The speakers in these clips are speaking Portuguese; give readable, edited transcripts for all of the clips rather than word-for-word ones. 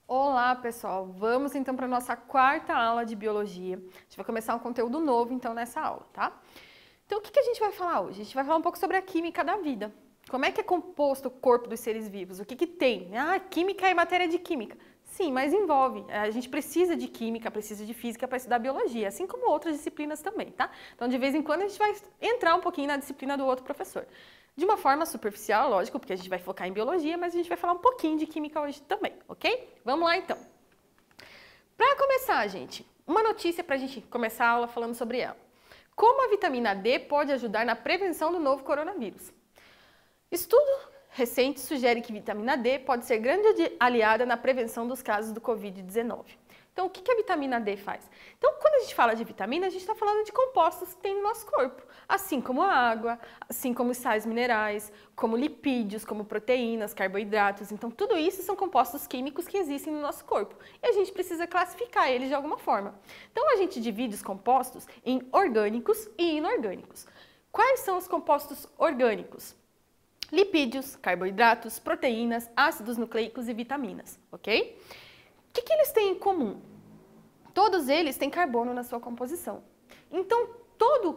Olá, pessoal! Vamos então para a nossa quarta aula de biologia. A gente vai começar um conteúdo novo então nessa aula, tá? Então, o que a gente vai falar hoje? A gente vai falar um pouco sobre a química da vida. Como é que é composto o corpo dos seres vivos? O que tem? Ah, química é matéria de química. Sim, mas envolve. A gente precisa de química, precisa de física para estudar biologia, assim como outras disciplinas também, tá? Então, de vez em quando, a gente vai entrar um pouquinho na disciplina do outro professor. De uma forma superficial, lógico, porque a gente vai focar em biologia, mas a gente vai falar um pouquinho de química hoje também, ok? Vamos lá, então. Para começar, gente, uma notícia para a gente começar a aula falando sobre ela. Como a vitamina D pode ajudar na prevenção do novo coronavírus? Estudo recente sugere que vitamina D pode ser grande aliada na prevenção dos casos do Covid-19. Então, o que a vitamina D faz? Então, quando a gente fala de vitamina, a gente está falando de compostos que tem no nosso corpo, assim como a água, assim como os sais minerais, como lipídios, como proteínas, carboidratos. Então, tudo isso são compostos químicos que existem no nosso corpo e a gente precisa classificar eles de alguma forma. Então, a gente divide os compostos em orgânicos e inorgânicos. Quais são os compostos orgânicos? Lipídios, carboidratos, proteínas, ácidos nucleicos e vitaminas, ok? O que eles têm em comum? Todos eles têm carbono na sua composição. Então, todo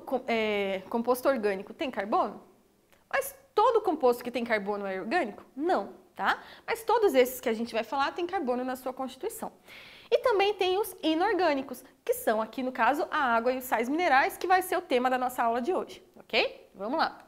composto orgânico tem carbono? Mas todo composto que tem carbono é orgânico? Não, tá? Mas todos esses que a gente vai falar têm carbono na sua constituição. E também tem os inorgânicos, que são aqui no caso a água e os sais minerais, que vai ser o tema da nossa aula de hoje, ok? Vamos lá.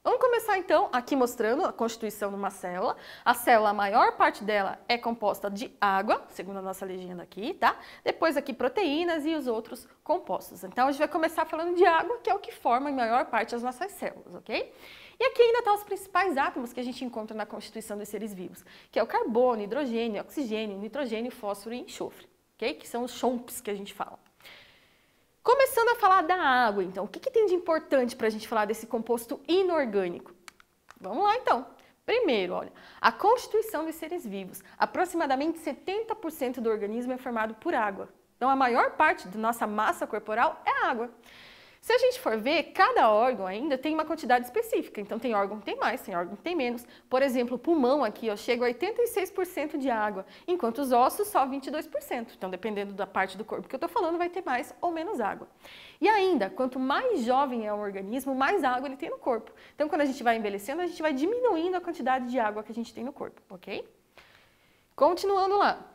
Vamos começar então aqui mostrando a constituição de uma célula. A célula, a maior parte dela é composta de água, segundo a nossa legenda aqui, tá? Depois aqui proteínas e os outros compostos. Então a gente vai começar falando de água, que é o que forma a maior parte das nossas células, ok? E aqui ainda estão os principais átomos que a gente encontra na constituição dos seres vivos, que é o carbono, hidrogênio, oxigênio, nitrogênio, fósforo e enxofre, ok? Que são os chomps que a gente fala. Começando a falar da água, então, o que tem de importante para a gente falar desse composto inorgânico? Vamos lá, então. Primeiro, olha, a constituição dos seres vivos. Aproximadamente 70% do organismo é formado por água. Então, a maior parte da nossa massa corporal é água. Se a gente for ver, cada órgão ainda tem uma quantidade específica. Então, tem órgão que tem mais, tem órgão que tem menos. Por exemplo, o pulmão aqui, ó, chega a 86% de água, enquanto os ossos só 22%. Então, dependendo da parte do corpo que eu estou falando, vai ter mais ou menos água. E ainda, quanto mais jovem é o organismo, mais água ele tem no corpo. Então, quando a gente vai envelhecendo, a gente vai diminuindo a quantidade de água que a gente tem no corpo, ok? Continuando lá.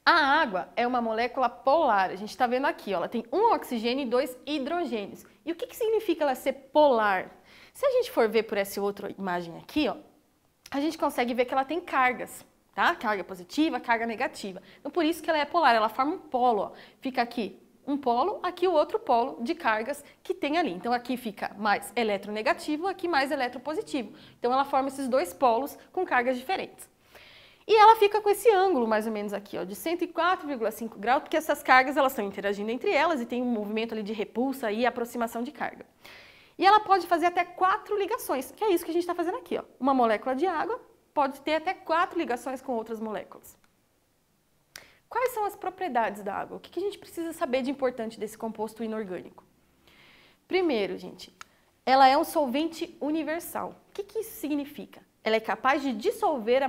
A água é uma molécula polar, a gente está vendo aqui, ó, ela tem um oxigênio e 2 hidrogênios. E o que significa ela ser polar? Se a gente for ver por essa outra imagem aqui, ó, a gente consegue ver que ela tem cargas, tá? Carga positiva, carga negativa. Então, por isso que ela é polar, ela forma um polo, ó. Fica aqui um polo, aqui o outro polo de cargas que tem ali. Então, aqui fica mais eletronegativo, aqui mais eletropositivo. Então, ela forma esses dois polos com cargas diferentes. E ela fica com esse ângulo, mais ou menos aqui, ó, de 104,5 graus, porque essas cargas elas estão interagindo entre elas e tem um movimento ali de repulsa e aproximação de carga. E ela pode fazer até 4 ligações, que é isso que a gente está fazendo aqui, ó. Uma molécula de água pode ter até 4 ligações com outras moléculas. Quais são as propriedades da água? O que a gente precisa saber de importante desse composto inorgânico? Primeiro, gente, ela é um solvente universal. O que isso significa? Ela é capaz de dissolver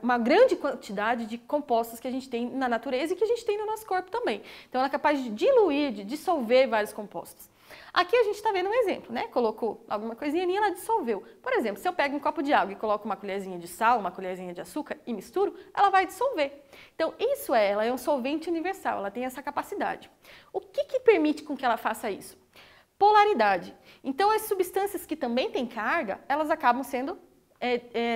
uma grande quantidade de compostos que a gente tem na natureza e que a gente tem no nosso corpo também. Então, ela é capaz de diluir, de dissolver vários compostos. Aqui a gente está vendo um exemplo, né? Colocou alguma coisinha ali e ela dissolveu. Por exemplo, se eu pego um copo de água e coloco uma colherzinha de sal, uma colherzinha de açúcar e misturo, ela vai dissolver. Então, ela é um solvente universal, ela tem essa capacidade. O que permite com que ela faça isso? Polaridade. Então, as substâncias que também têm carga, elas acabam sendo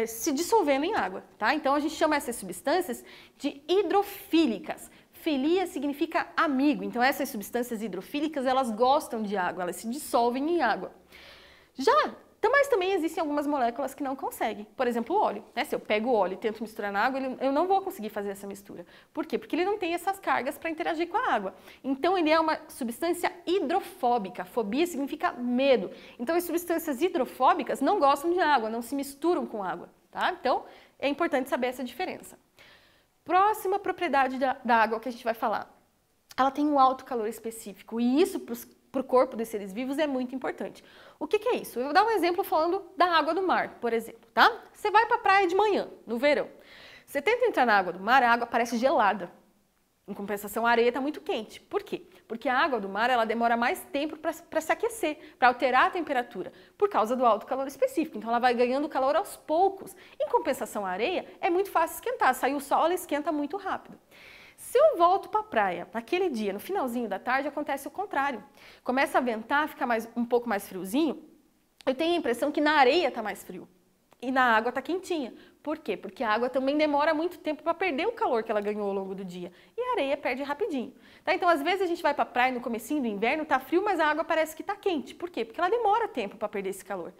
se dissolvendo em água, tá? Então a gente chama essas substâncias de hidrofílicas. Filia significa amigo, então essas substâncias hidrofílicas, elas gostam de água, elas se dissolvem em água. Mas também existem algumas moléculas que não conseguem. Por exemplo, o óleo, né? Se eu pego o óleo e tento misturar na água, eu não vou conseguir fazer essa mistura. Por quê? Porque ele não tem essas cargas para interagir com a água. Então, ele é uma substância hidrofóbica. Fobia significa medo. Então, as substâncias hidrofóbicas não gostam de água, não se misturam com água, tá? Então, é importante saber essa diferença. Próxima propriedade da água que a gente vai falar. Ela tem um alto calor específico e isso para os para o corpo dos seres vivos é muito importante. O que é isso? Eu vou dar um exemplo falando da água do mar, por exemplo, tá? Você vai para a praia de manhã, no verão. Você tenta entrar na água do mar, a água parece gelada. Em compensação, a areia está muito quente. Por quê? Porque a água do mar ela demora mais tempo para se aquecer, para alterar a temperatura, por causa do alto calor específico. Então, ela vai ganhando calor aos poucos. Em compensação, a areia é muito fácil esquentar. Sai o sol, ela esquenta muito rápido. Se eu volto para a praia, naquele dia, no finalzinho da tarde, acontece o contrário. Começa a ventar, fica um pouco mais friozinho. Eu tenho a impressão que na areia está mais frio e na água está quentinha. Por quê? Porque a água também demora muito tempo para perder o calor que ela ganhou ao longo do dia. E a areia perde rapidinho. Tá? Então, às vezes, a gente vai para a praia no comecinho do inverno, está frio, mas a água parece que está quente. Por quê? Porque ela demora tempo para perder esse calor.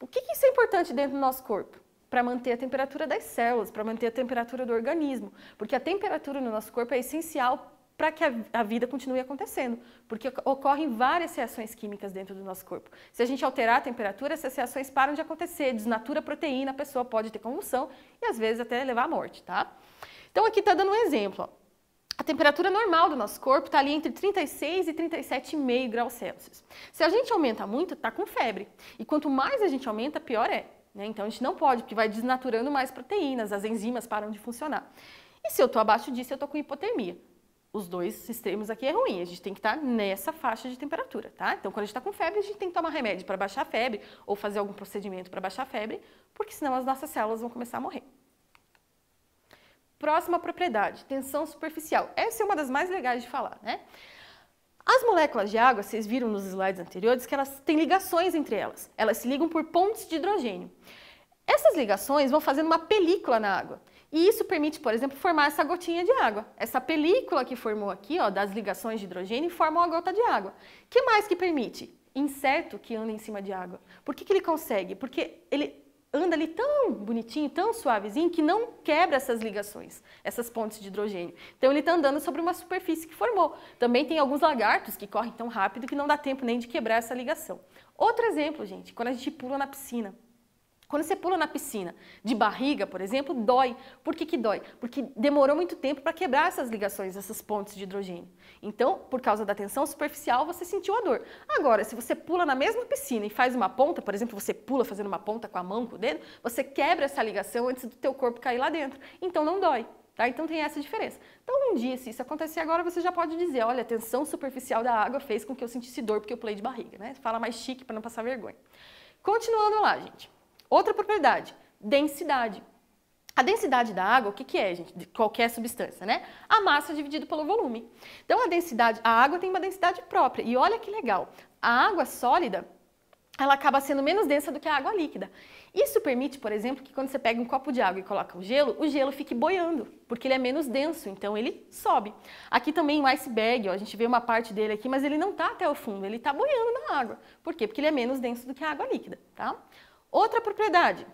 O que isso é importante dentro do nosso corpo? Para manter a temperatura das células, para manter a temperatura do organismo. Porque a temperatura no nosso corpo é essencial para que a vida continue acontecendo, porque ocorrem várias reações químicas dentro do nosso corpo. Se a gente alterar a temperatura, essas reações param de acontecer, desnatura a proteína, a pessoa pode ter convulsão e às vezes até levar à morte, tá? Então aqui está dando um exemplo. Ó. A temperatura normal do nosso corpo está ali entre 36 e 37,5 graus Celsius. Se a gente aumenta muito, está com febre. E quanto mais a gente aumenta, pior é. Né? Então a gente não pode, porque vai desnaturando mais proteínas, as enzimas param de funcionar. E se eu estou abaixo disso, eu estou com hipotermia. Os dois extremos aqui é ruim, a gente tem que estar nessa faixa de temperatura, tá? Então, quando a gente está com febre, a gente tem que tomar remédio para baixar a febre ou fazer algum procedimento para baixar a febre, porque senão as nossas células vão começar a morrer. Próxima propriedade, tensão superficial. Essa é uma das mais legais de falar, né? As moléculas de água, vocês viram nos slides anteriores, que elas têm ligações entre elas. Elas se ligam por pontes de hidrogênio. Essas ligações vão fazendo uma película na água. E isso permite, por exemplo, formar essa gotinha de água. Essa película que formou aqui, ó, das ligações de hidrogênio, forma uma gota de água. O que mais que permite? Inseto que anda em cima de água. Por que ele consegue? Porque ele anda ali tão bonitinho, tão suavezinho, que não quebra essas ligações, essas pontes de hidrogênio. Então ele está andando sobre uma superfície que formou. Também tem alguns lagartos que correm tão rápido que não dá tempo nem de quebrar essa ligação. Outro exemplo, gente, quando a gente pula na piscina. Quando você pula na piscina de barriga, por exemplo, dói. Por que dói? Porque demorou muito tempo para quebrar essas ligações, essas pontes de hidrogênio. Então, por causa da tensão superficial, você sentiu a dor. Agora, se você pula na mesma piscina e faz uma ponta, por exemplo, você pula fazendo uma ponta com a mão, com o dedo, você quebra essa ligação antes do teu corpo cair lá dentro. Então, não dói. Tá? Então, tem essa diferença. Então, um dia, se isso acontecer agora, você já pode dizer, olha, a tensão superficial da água fez com que eu sentisse dor porque eu pulei de barriga. Né? Fala mais chique para não passar vergonha. Continuando lá, gente. Outra propriedade, densidade. A densidade da água, o que é, gente? De qualquer substância, né? A massa dividido pelo volume. Então, a água tem uma densidade própria. E olha que legal, a água sólida, ela acaba sendo menos densa do que a água líquida. Isso permite, por exemplo, que quando você pega um copo de água e coloca o gelo fique boiando, porque ele é menos denso, então ele sobe. Aqui também o iceberg, ó, a gente vê uma parte dele aqui, mas ele não está até o fundo, ele está boiando na água. Por quê? Porque ele é menos denso do que a água líquida, tá? Outra propriedade,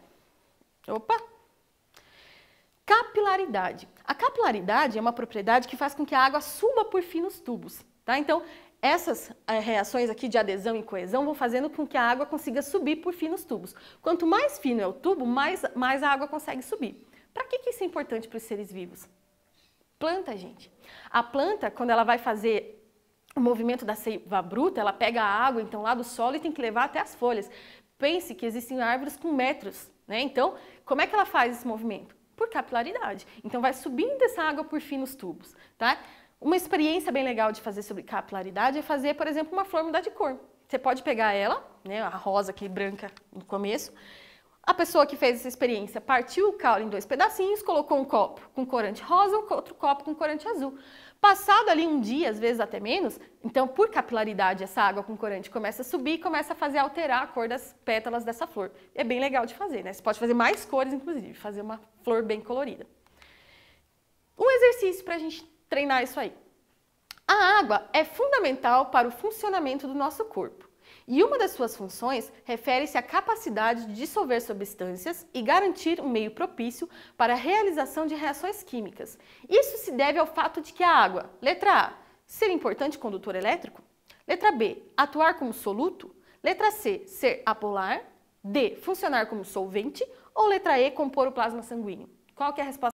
capilaridade. A capilaridade é uma propriedade que faz com que a água suba por finos tubos, tá? Então, essas reações aqui de adesão e coesão vão fazendo com que a água consiga subir por finos tubos. Quanto mais fino é o tubo, mais a água consegue subir. Para que isso é importante para os seres vivos? Planta, gente. A planta, quando ela vai fazer o movimento da seiva bruta, ela pega a água, então, lá do solo e tem que levar até as folhas. Pense que existem árvores com metros, né? Então, como é que ela faz esse movimento? Por capilaridade. Então, vai subindo essa água por finos tubos, tá? Uma experiência bem legal de fazer sobre capilaridade é fazer, por exemplo, uma flor mudar de cor. Você pode pegar ela, né, a rosa aqui branca no começo. A pessoa que fez essa experiência partiu o caule em 2 pedacinhos, colocou um copo com corante rosa, outro copo com corante azul. Passado ali um dia, às vezes até menos, então por capilaridade essa água com corante começa a subir e começa a fazer alterar a cor das pétalas dessa flor. É bem legal de fazer, né? Você pode fazer mais cores, inclusive, fazer uma flor bem colorida. Um exercício para a gente treinar isso aí. A água é fundamental para o funcionamento do nosso corpo. E uma das suas funções refere-se à capacidade de dissolver substâncias e garantir um meio propício para a realização de reações químicas. Isso se deve ao fato de que a água, letra A, ser importante condutor elétrico, letra B, atuar como soluto, letra C, ser apolar, D, funcionar como solvente ou letra E, compor o plasma sanguíneo. Qual que é a resposta?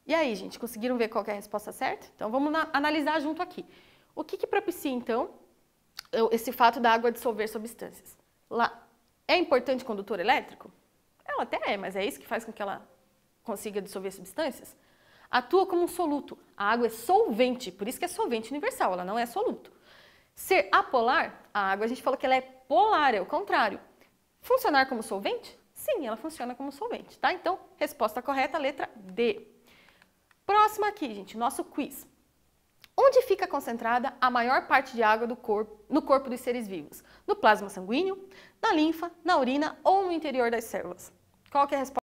E aí, gente, conseguiram ver qual que é a resposta certa? Então, vamos analisar junto aqui. O que que propicia, então, esse fato da água dissolver substâncias? Lá, é importante condutor elétrico? Ela até é, mas é isso que faz com que ela consiga dissolver substâncias? Atua como um soluto. A água é solvente, por isso que é solvente universal, ela não é soluto. Ser apolar, a água a gente falou que ela é polar, é o contrário. Funcionar como solvente? Sim, ela funciona como solvente, tá? Então, resposta correta, letra D. Próxima aqui, gente, nosso quiz. Onde fica concentrada a maior parte de água no corpo dos seres vivos? No plasma sanguíneo, na linfa, na urina ou no interior das células? Qual que é a resposta?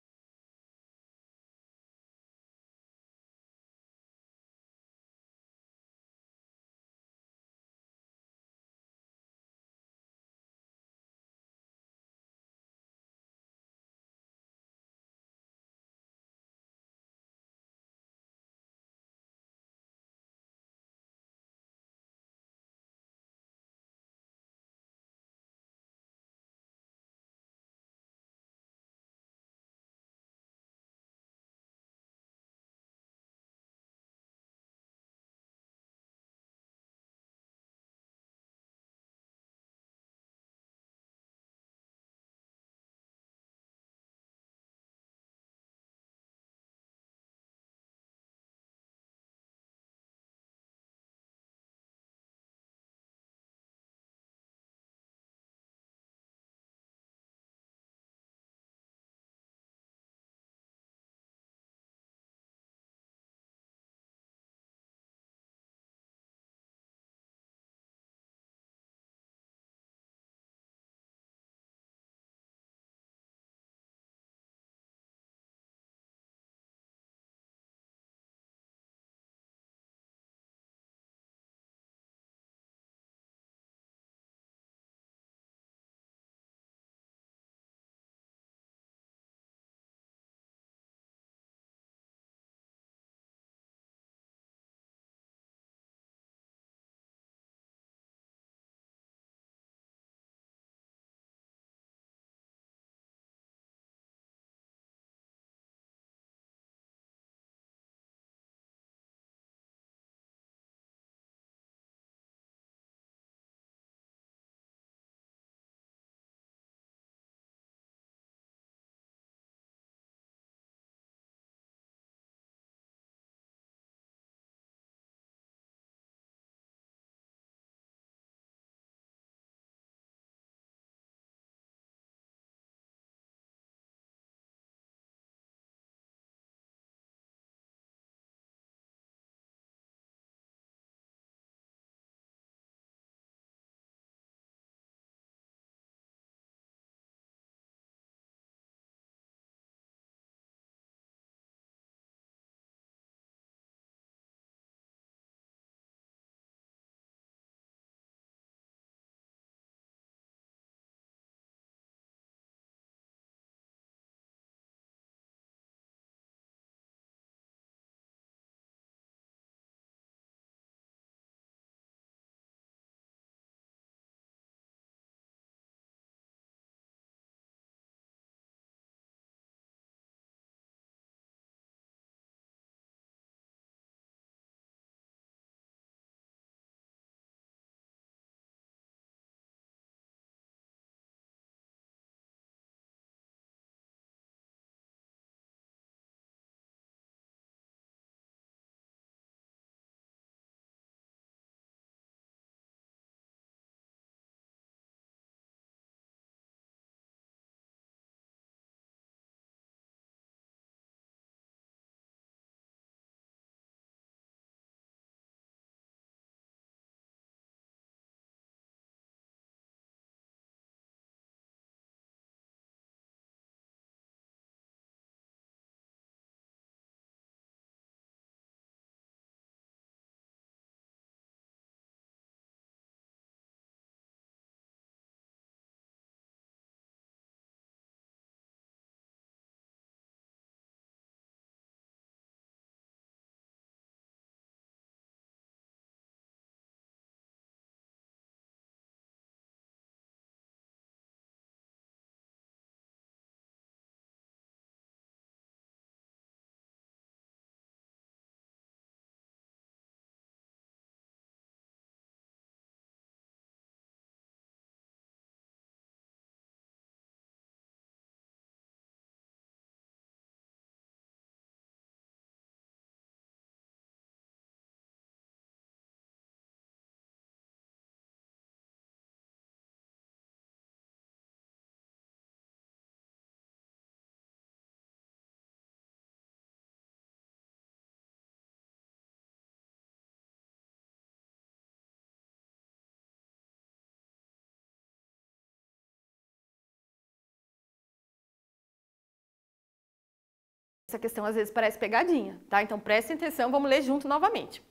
essa questão às vezes parece pegadinha, tá? Então prestem atenção, vamos ler junto novamente.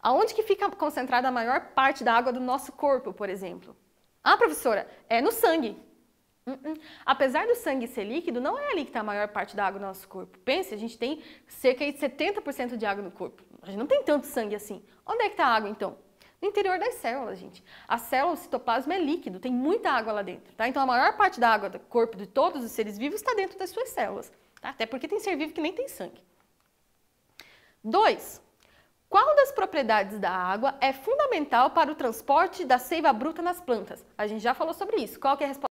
Aonde que fica concentrada a maior parte da água do nosso corpo, por exemplo? Ah, professora, é no sangue. Apesar do sangue ser líquido, não é ali que está a maior parte da água do nosso corpo. Pense, a gente tem cerca de 70% de água no corpo. A gente não tem tanto sangue assim. Onde é que está a água, então? No interior das células, gente. A célula, o citoplasma é líquido, tem muita água lá dentro, tá? Então a maior parte da água do corpo de todos os seres vivos está dentro das suas células, tá? Até porque tem ser vivo que nem tem sangue. 2. Qual das propriedades da água é fundamental para o transporte da seiva bruta nas plantas? A gente já falou sobre isso. Qual que é a resposta?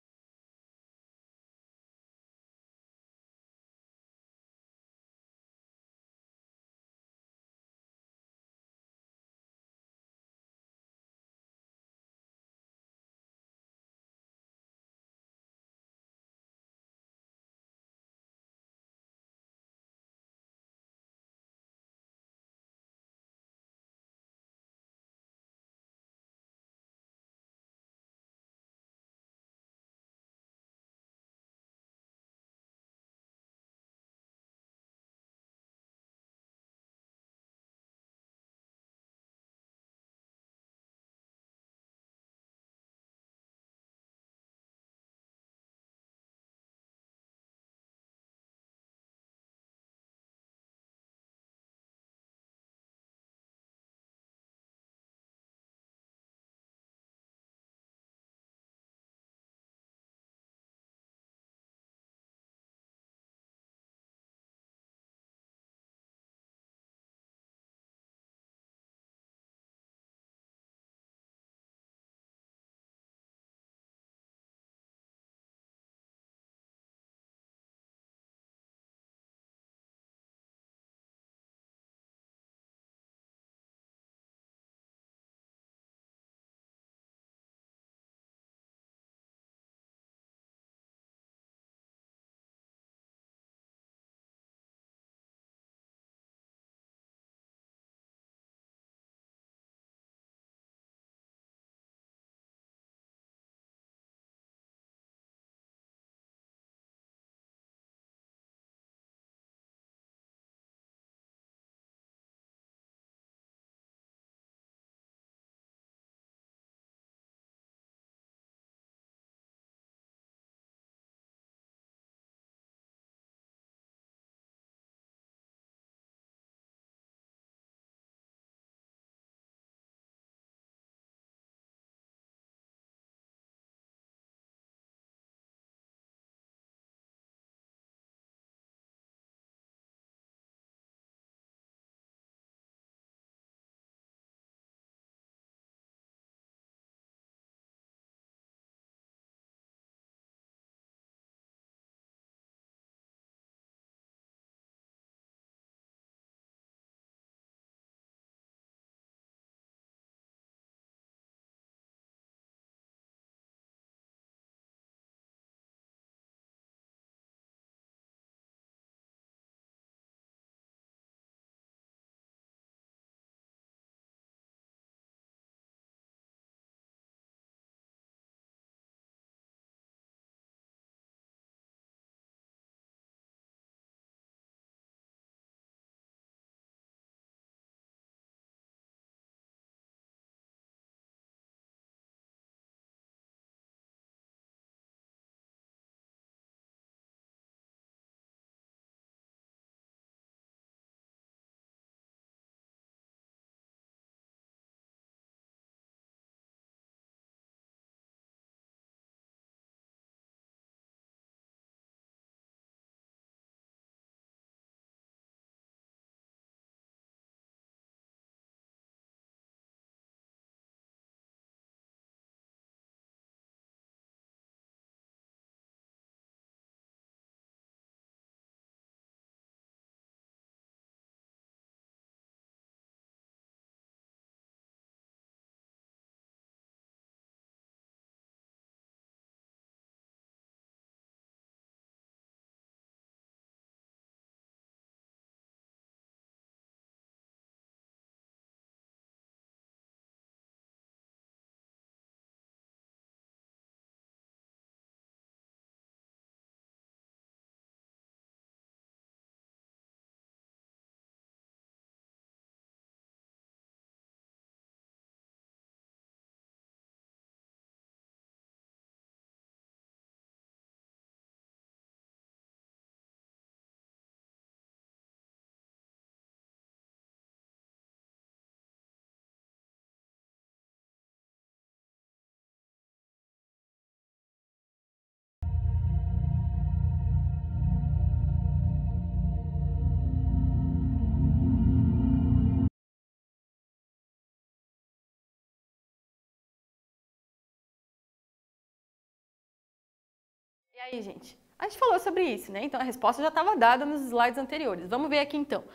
E aí, gente? A gente falou sobre isso, né? Então a resposta já estava dada nos slides anteriores. Vamos ver aqui então.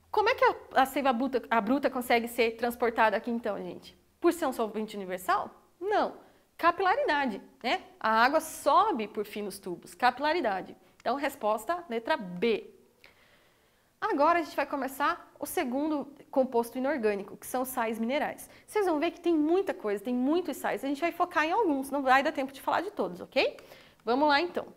Como é que a seiva bruta consegue ser transportada aqui então, gente? Por ser um solvente universal? Não. Capilaridade, né? A água sobe por finos tubos. Capilaridade. Então, resposta letra B. Agora a gente vai começar o segundo composto inorgânico, que são os sais minerais. Vocês vão ver que tem muita coisa, tem muitos sais. A gente vai focar em alguns, não vai dar tempo de falar de todos, ok? Vamos lá então.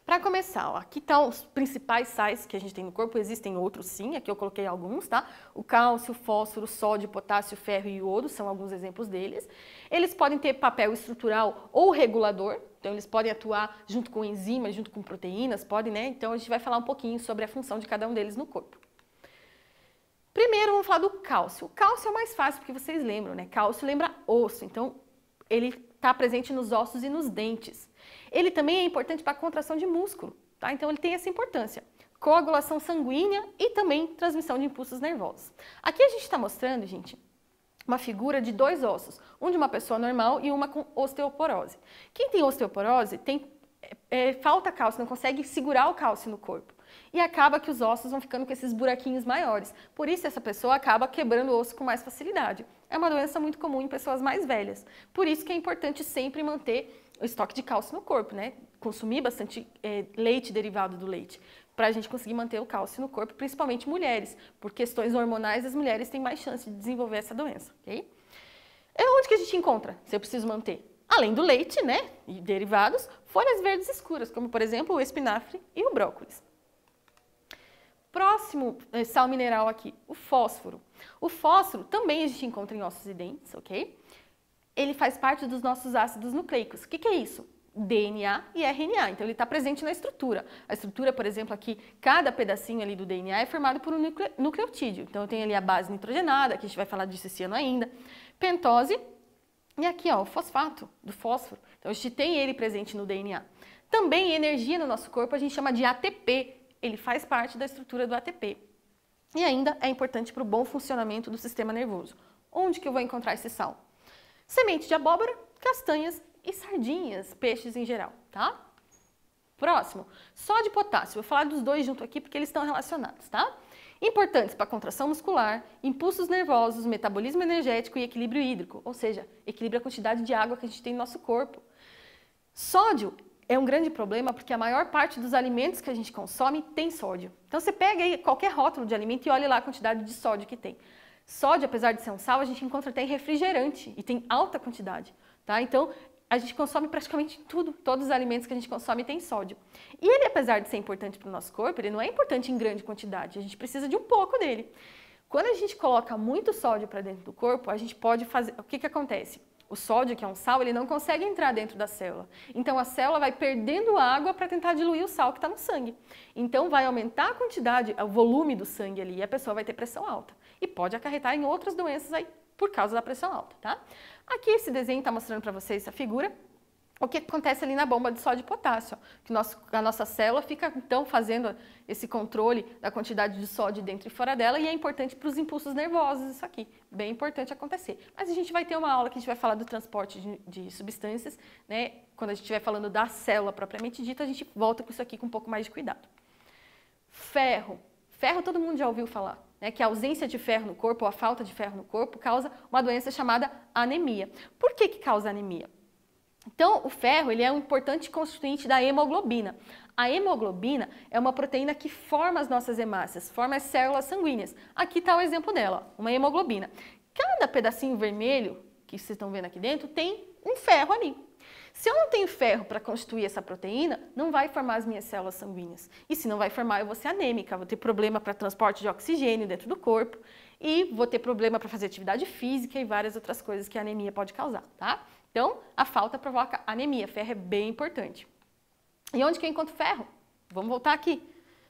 Para começar, ó, aqui estão os principais sais que a gente tem no corpo, existem outros sim, aqui eu coloquei alguns, tá? O cálcio, o fósforo, o sódio, o potássio, o ferro e o iodo são alguns exemplos deles. Eles podem ter papel estrutural ou regulador, então eles podem atuar junto com enzimas, junto com proteínas, podem, né? Então a gente vai falar um pouquinho sobre a função de cada um deles no corpo. Primeiro vamos falar do cálcio. O cálcio é o mais fácil porque vocês lembram, né? Cálcio lembra osso, então ele está presente nos ossos e nos dentes. Ele também é importante para a contração de músculo, tá? Então ele tem essa importância. Coagulação sanguínea e também transmissão de impulsos nervosos. Aqui a gente está mostrando, gente, uma figura de dois ossos, um de uma pessoa normal e uma com osteoporose. Quem tem osteoporose tem falta cálcio, não consegue segurar o cálcio no corpo. E acaba que os ossos vão ficando com esses buraquinhos maiores. Por isso essa pessoa acaba quebrando o osso com mais facilidade. É uma doença muito comum em pessoas mais velhas. Por isso que é importante sempre manter o estoque de cálcio no corpo, né? Consumir bastante leite derivado do leite, para a gente conseguir manter o cálcio no corpo, principalmente mulheres. Por questões hormonais, as mulheres têm mais chance de desenvolver essa doença, ok? É onde que a gente encontra, se eu preciso manter? Além do leite, né, e derivados, folhas verdes escuras, como por exemplo o espinafre e o brócolis. Próximo sal mineral aqui, o fósforo. O fósforo também a gente encontra em ossos e dentes, ok? Ele faz parte dos nossos ácidos nucleicos. O que é isso? DNA e RNA, então ele está presente na estrutura. A estrutura, por exemplo, aqui, cada pedacinho ali do DNA é formado por um nucleotídeo. Então eu tenho ali a base nitrogenada, que a gente vai falar disso esse ano ainda, pentose, e aqui ó, o fosfato do fósforo. Então a gente tem ele presente no DNA. Também energia no nosso corpo a gente chama de ATP, ele faz parte da estrutura do ATP. E ainda é importante para o bom funcionamento do sistema nervoso. Onde que eu vou encontrar esse sal? Semente de abóbora, castanhas e sardinhas, peixes em geral, tá? Próximo, sódio e potássio. Vou falar dos dois junto aqui porque eles estão relacionados, tá? Importantes para contração muscular, impulsos nervosos, metabolismo energético e equilíbrio hídrico, ou seja, equilibra a quantidade de água que a gente tem no nosso corpo. Sódio é um grande problema porque a maior parte dos alimentos que a gente consome tem sódio. Então você pega aí qualquer rótulo de alimento e olha lá a quantidade de sódio que tem. Sódio, apesar de ser um sal, a gente encontra até em refrigerante e tem alta quantidade, tá? Então, a gente consome praticamente tudo, todos os alimentos que a gente consome têm sódio. E ele, apesar de ser importante para o nosso corpo, ele não é importante em grande quantidade, a gente precisa de um pouco dele. Quando a gente coloca muito sódio para dentro do corpo, a gente pode fazer... O que acontece? O sódio, que é um sal, ele não consegue entrar dentro da célula. Então, a célula vai perdendo água para tentar diluir o sal que está no sangue. Então, vai aumentar a quantidade, o volume do sangue ali, e a pessoa vai ter pressão alta. E pode acarretar em outras doenças aí por causa da pressão alta, tá? Aqui esse desenho está mostrando para vocês essa figura. O que acontece ali na bomba de sódio e potássio, ó, que a nossa célula fica então fazendo esse controle da quantidade de sódio dentro e fora dela e é importante para os impulsos nervosos isso aqui, bem importante acontecer. Mas a gente vai ter uma aula que a gente vai falar do transporte de substâncias, né? Quando a gente estiver falando da célula propriamente dita, a gente volta com isso aqui com um pouco mais de cuidado. Ferro. Ferro todo mundo já ouviu falar, né? Que a ausência de ferro no corpo ou a falta de ferro no corpo causa uma doença chamada anemia. Por que causa anemia? Então, o ferro ele é um importante constituinte da hemoglobina. A hemoglobina é uma proteína que forma as nossas hemácias, forma as células sanguíneas. Aqui está o exemplo dela, uma hemoglobina. Cada pedacinho vermelho que vocês estão vendo aqui dentro tem um ferro ali. Se eu não tenho ferro para constituir essa proteína, não vai formar as minhas células sanguíneas. E se não vai formar, eu vou ser anêmica, vou ter problema para transporte de oxigênio dentro do corpo e vou ter problema para fazer atividade física e várias outras coisas que a anemia pode causar, tá? Então, a falta provoca anemia. Ferro é bem importante. E onde que eu encontro ferro? Vamos voltar aqui.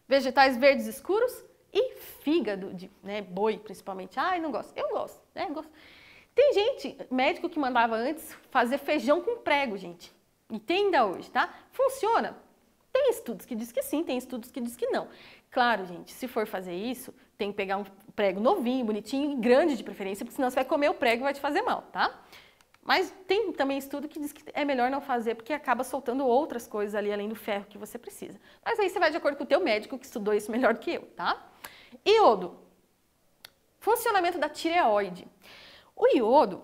Vegetais verdes escuros e fígado, né, boi principalmente. Ai, não gosto. Eu gosto, né? Gosto. Tem gente, médico que mandava antes fazer feijão com prego, gente. E tem ainda hoje, tá? Funciona? Tem estudos que diz que sim, tem estudos que diz que não. Claro, gente, se for fazer isso, tem que pegar um prego novinho, bonitinho e grande de preferência, porque senão você vai comer o prego e vai te fazer mal, tá? Mas tem também estudo que diz que é melhor não fazer porque acaba soltando outras coisas ali além do ferro que você precisa. Mas aí você vai de acordo com o teu médico que estudou isso melhor do que eu, tá? Iodo. Funcionamento da tireoide. O iodo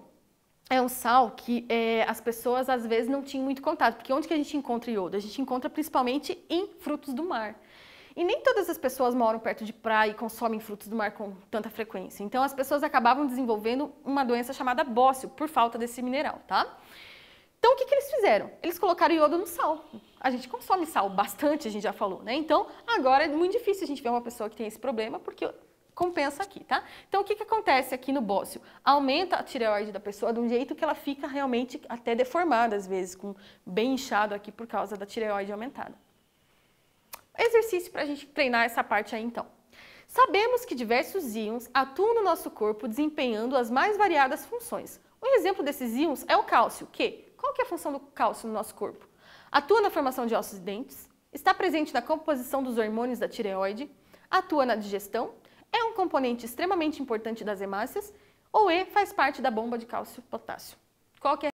é um sal que as pessoas às vezes não tinham muito contato, porque onde que a gente encontra iodo? A gente encontra principalmente em frutos do mar. E nem todas as pessoas moram perto de praia e consomem frutos do mar com tanta frequência. Então as pessoas acabavam desenvolvendo uma doença chamada bócio por falta desse mineral, tá? Então o que eles fizeram? Eles colocaram iodo no sal. A gente consome sal bastante, a gente já falou, né? Então agora é muito difícil a gente ver uma pessoa que tem esse problema porque compensa aqui, tá? Então o que acontece aqui no bócio? Aumenta a tireoide da pessoa de um jeito que ela fica realmente até deformada às vezes, com bem inchado aqui por causa da tireoide aumentada. Exercício para a gente treinar essa parte aí então. Sabemos que diversos íons atuam no nosso corpo desempenhando as mais variadas funções. Um exemplo desses íons é o cálcio, qual que é a função do cálcio no nosso corpo? Atua na formação de ossos e dentes, está presente na composição dos hormônios da tireoide, atua na digestão, é um componente extremamente importante das hemácias, ou E faz parte da bomba de cálcio e potássio. Qual que é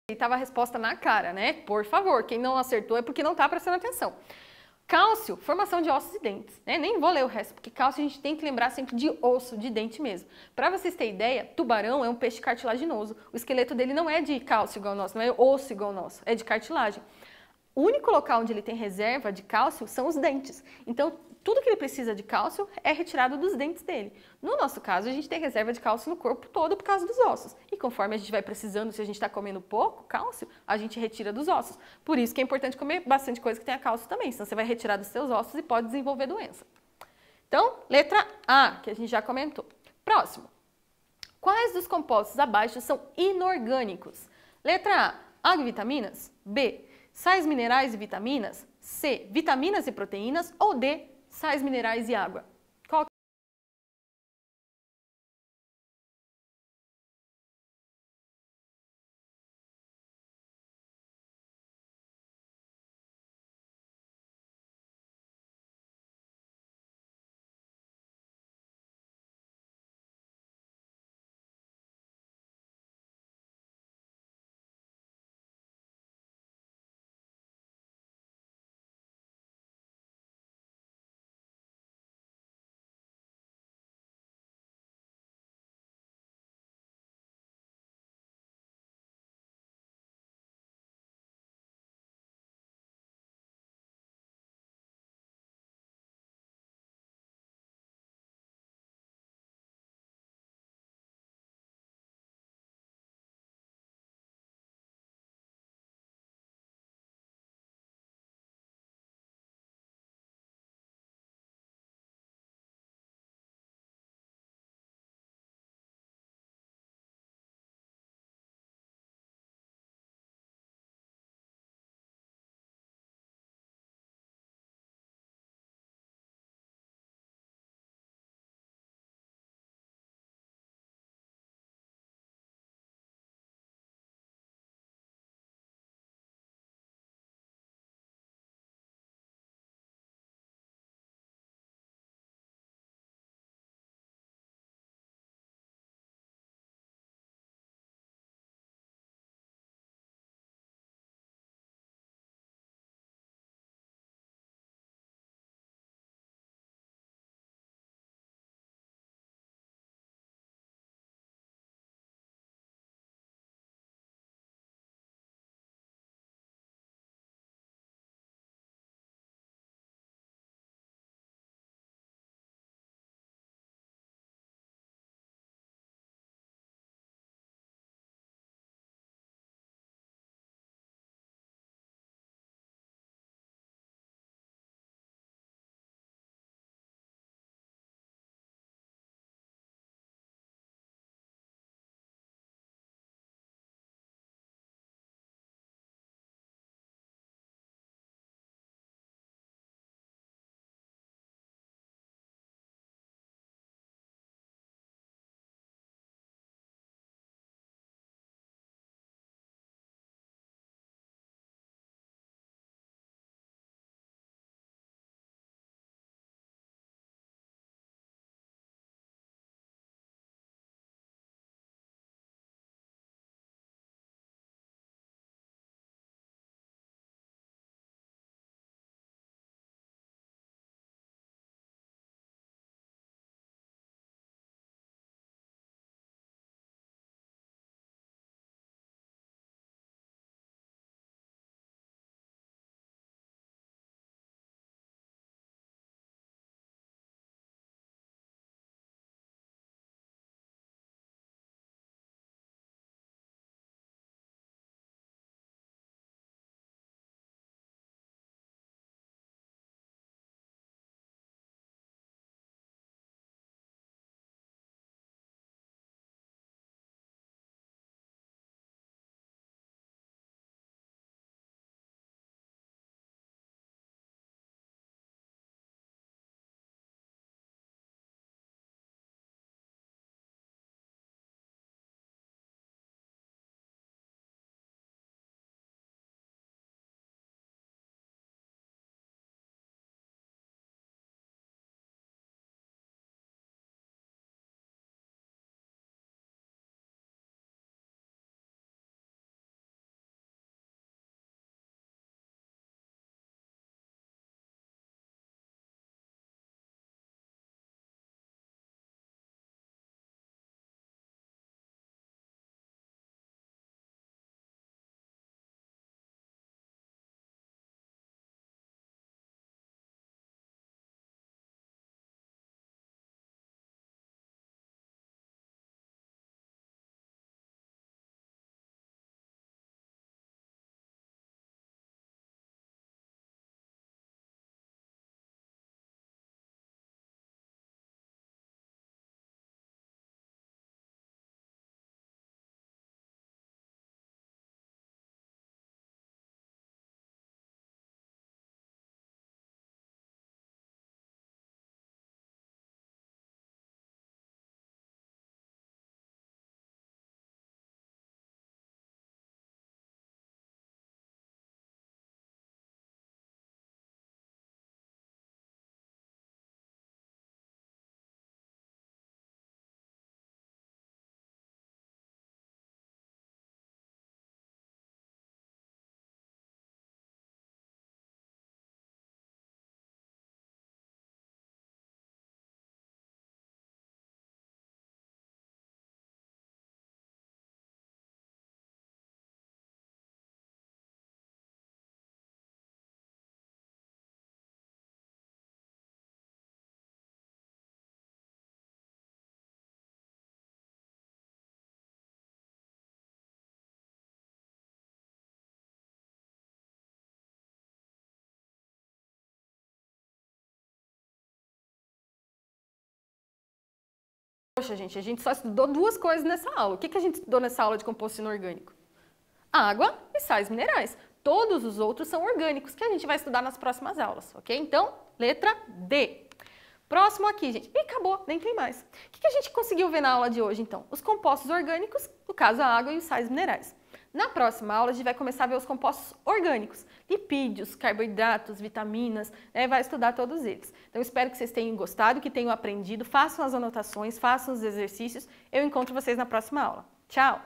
Estava a resposta na cara, né? Por favor, quem não acertou é porque não está prestando atenção. Cálcio, formação de ossos e dentes, né? Nem vou ler o resto, porque cálcio a gente tem que lembrar sempre de osso, de dente mesmo. Para vocês terem ideia, tubarão é um peixe cartilaginoso. O esqueleto dele não é de cálcio igual ao nosso, não é osso igual ao nosso, é de cartilagem. O único local onde ele tem reserva de cálcio são os dentes. Então, tudo que ele precisa de cálcio é retirado dos dentes dele. No nosso caso, a gente tem reserva de cálcio no corpo todo por causa dos ossos. E conforme a gente vai precisando, se a gente está comendo pouco cálcio, a gente retira dos ossos. Por isso que é importante comer bastante coisa que tenha cálcio também, senão você vai retirar dos seus ossos e pode desenvolver doença. Então, letra A, que a gente já comentou. Próximo. Quais dos compostos abaixo são inorgânicos? Letra A, água e vitaminas. B, sais minerais e vitaminas. C, vitaminas e proteínas. Ou D, sais minerais e água. Poxa, gente, a gente só estudou duas coisas nessa aula. O que a gente estudou nessa aula de composto inorgânico? Água e sais minerais. Todos os outros são orgânicos, que a gente vai estudar nas próximas aulas, ok? Então, letra D. Próximo aqui, gente. E acabou, nem tem mais. O que a gente conseguiu ver na aula de hoje, então? Os compostos orgânicos, no caso a água e os sais minerais. Na próxima aula, a gente vai começar a ver os compostos orgânicos, lipídios, carboidratos, vitaminas, né? Vai estudar todos eles. Então, espero que vocês tenham gostado, que tenham aprendido, façam as anotações, façam os exercícios. Eu encontro vocês na próxima aula. Tchau!